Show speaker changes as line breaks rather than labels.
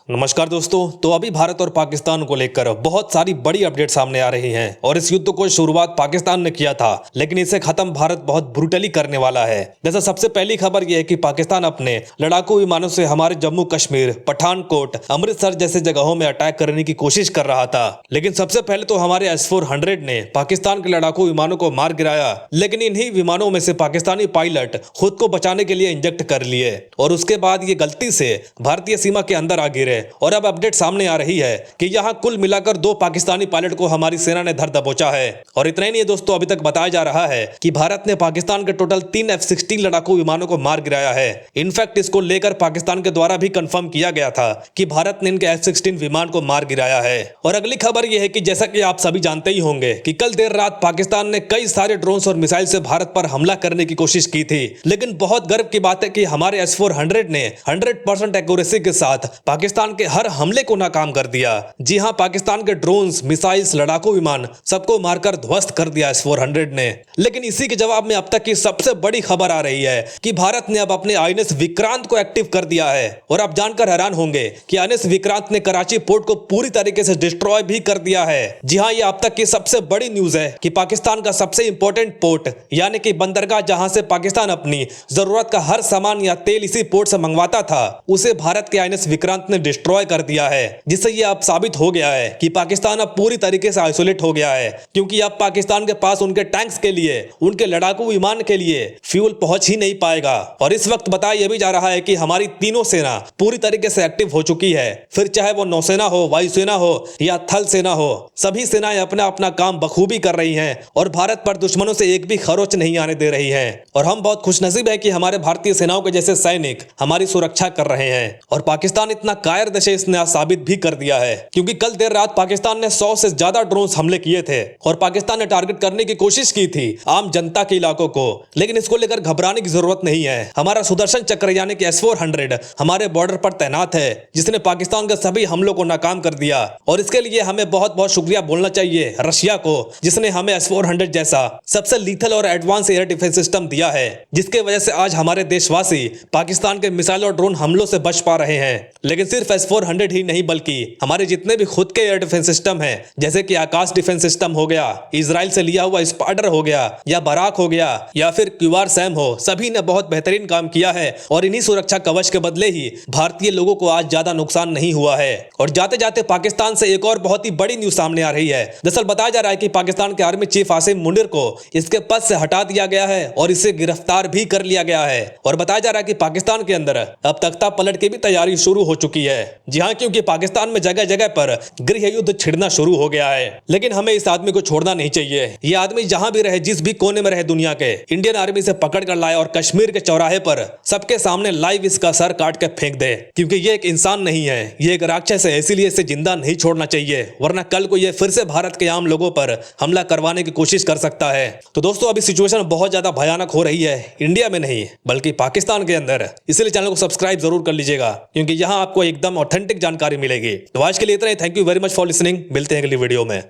नमस्कार दोस्तों। तो अभी भारत और पाकिस्तान को लेकर बहुत सारी बड़ी अपडेट सामने आ रही हैं और इस युद्ध को शुरुआत पाकिस्तान ने किया था, लेकिन इसे खत्म भारत बहुत ब्रूटली करने वाला है। जैसा सबसे पहली खबर यह है कि पाकिस्तान अपने लड़ाकू विमानों से हमारे जम्मू कश्मीर, पठानकोट, अमृतसर जैसे जगहों में अटैक करने की कोशिश कर रहा था। लेकिन सबसे पहले तो हमारे S-400 ने पाकिस्तान के लड़ाकू विमानों को मार गिराया, लेकिन इन्हीं विमानों में से पाकिस्तानी पायलट खुद को बचाने के लिए इंजेक्ट कर लिए और उसके बाद ये गलती से भारतीय सीमा के अंदर आ गिरे। और अब अपडेट सामने आ रही है कि यहां कुल मिलाकर 2 पाकिस्तानी पायलट को हमारी सेना ने धर दबोचा है। और इतना ही नहीं दोस्तों, अभी तक बताया जा रहा है कि भारत ने पाकिस्तान के टोटल 3 F-16 लड़ाकू विमानों को मार गिराया है। इनफैक्ट इसको लेकर पाकिस्तान के द्वारा भी कंफर्म किया गया था कि भारत ने इनके F-16 विमान को मार गिराया है। और अगली खबर यह है कि जैसा कि आप सभी जानते ही होंगे कि कल देर रात पाकिस्तान ने कई सारे ड्रोन्स और मिसाइल से भारत पर हमला करने की कोशिश की थी, लेकिन बहुत गर्व की बात है कि हमारे S-400 ने 100% एक्यूरेसी के साथ पाकिस्तान के हर हमले को नाकाम कर दिया। जी हां, पाकिस्तान के ड्रोन्स, मिसाइल्स, लड़ाकू विमान सबको मारकर ध्वस्त कर दिया S-400 ने। लेकिन इसी के जवाब में अब तक की सबसे बड़ी खबर आ रही है कि भारत ने अब अपने INS विक्रांत को एक्टिव कर दिया है। और आप जानकर हैरान होंगे कि INS विक्रांत ने कराची पोर्ट को पूरी तरीके से डिस्ट्रॉय भी कर दिया है। जी हां, ये अब तक की सबसे बड़ी न्यूज है कि पाकिस्तान का सबसे इंपॉर्टेंट पोर्ट यानी कि बंदरगाह, जहां से पाकिस्तान अपनी जरूरत का हर सामान या तेल इसी पोर्ट से मंगवाता था, उसे भारत के INS विक्रांत ने डिस्ट्रॉय कर दिया है। जिससे यह अब साबित हो गया है कि पाकिस्तान अब पूरी तरीके से आइसोलेट हो गया है, क्योंकि अब पाकिस्तान के पास उनके टैंक्स के लिए, उनके लड़ाकू विमान के लिए फ्यूल पहुंच ही नहीं पाएगा। और इस वक्त बताया यह भी जा रहा है कि हमारी तीनों सेना पूरी तरीके से एक्टिव हो चुकी है। फिर चाहे वो नौसेना हो, वायुसेना हो या थल सेना हो, सभी सेनाएं अपना अपना काम बखूबी कर रही हैं और भारत पर दुश्मनों से एक भी खरोच नहीं आने दे रही हैं। और हम बहुत खुशनसीब है कि हमारे भारतीय सेनाओं के जैसे सैनिक हमारी सुरक्षा कर रहे हैं। और पाकिस्तान इतना कायर दश है, इसने साबित भी कर दिया है, क्योंकि कल देर रात पाकिस्तान ने 100 से ज्यादा ड्रोन्स हमले किए थे और पाकिस्तान ने टारगेट करने की कोशिश की थी आम जनता के इलाकों को। लेकिन इसको लेकर घबराने की जरूरत नहीं है। हमारा सुदर्शन चक्र यानी कि S-400 हमारे बॉर्डर पर तैनात है, जिसने पाकिस्तान के सभी हमलों को नाकाम कर दिया। और इसके लिए हमें बहुत बहुत शुक्रिया बोलना चाहिए रशिया को, जिसने हमें S-400 जैसा सबसे लीथल और एडवांस एयर डिफेंस सिस्टम दिया है, जिसके वजह से आज हमारे देशवासी पाकिस्तान के मिसाइल और ड्रोन हमलों से बच पा रहे हैं। लेकिन सिर्फ S-400 ही नहीं, बल्कि हमारे जितने भी खुद के एयर डिफेंस सिस्टम है, जैसे कि आकाश डिफेंस सिस्टम हो गया, इजराइल से लिया हुआ स्पाइडर हो गया, या बराक हो गया, या फिर QRSAM हो, सभी ने बहुत बेहतरीन काम किया है। और इन्हीं सुरक्षा कवच के बदले ही भारतीय लोगों को आज ज्यादा नुकसान नहीं हुआ है। और जाते जाते पाकिस्तान से एक और बहुत ही बड़ी न्यूज सामने आ रही है। दरअसल बताया जा रहा है कि पाकिस्तान के आर्मी चीफ आसिम मुनीर को इसके पद से हटा दिया गया है और इसे गिरफ्तार भी कर लिया गया है। और बताया जा रहा है कि पाकिस्तान के अंदर अब तख्ता पलट की भी तैयारी शुरू हो चुकी है। जी हाँ, क्योंकि पाकिस्तान में जगह जगह पर गृह युद्ध छिड़ना शुरू हो गया है। लेकिन हमें इस आदमी को छोड़ना नहीं चाहिए। ये आदमी जहां भी रहे, जिस भी कोने में रहे दुनिया के, इंडियन आर्मी से पकड़ कर लाए और कश्मीर के चौराहे पर सबके सामने लाइव इसका सर काट के फेंक दे, क्योंकि ये एक इंसान नहीं है, ये एक राक्षस है। इसीलिए इसे जिंदा नहीं छोड़ना चाहिए, वरना कल को ये फिर से भारत के आम लोगों पर हमला करवाने की कोशिश कर सकता है। तो दोस्तों, अभी सिचुएशन बहुत ज्यादा भयानक हो रही है, इंडिया में नहीं बल्कि पाकिस्तान के अंदर। इसलिए चैनल को सब्सक्राइब जरूर कर लीजिएगा, क्योंकि यहां आपको एकदम ऑथेंटिक जानकारी मिलेगी। तो आज के लिए इतना ही। Thank you very much for listening. मिलते हैं अगली वीडियो में।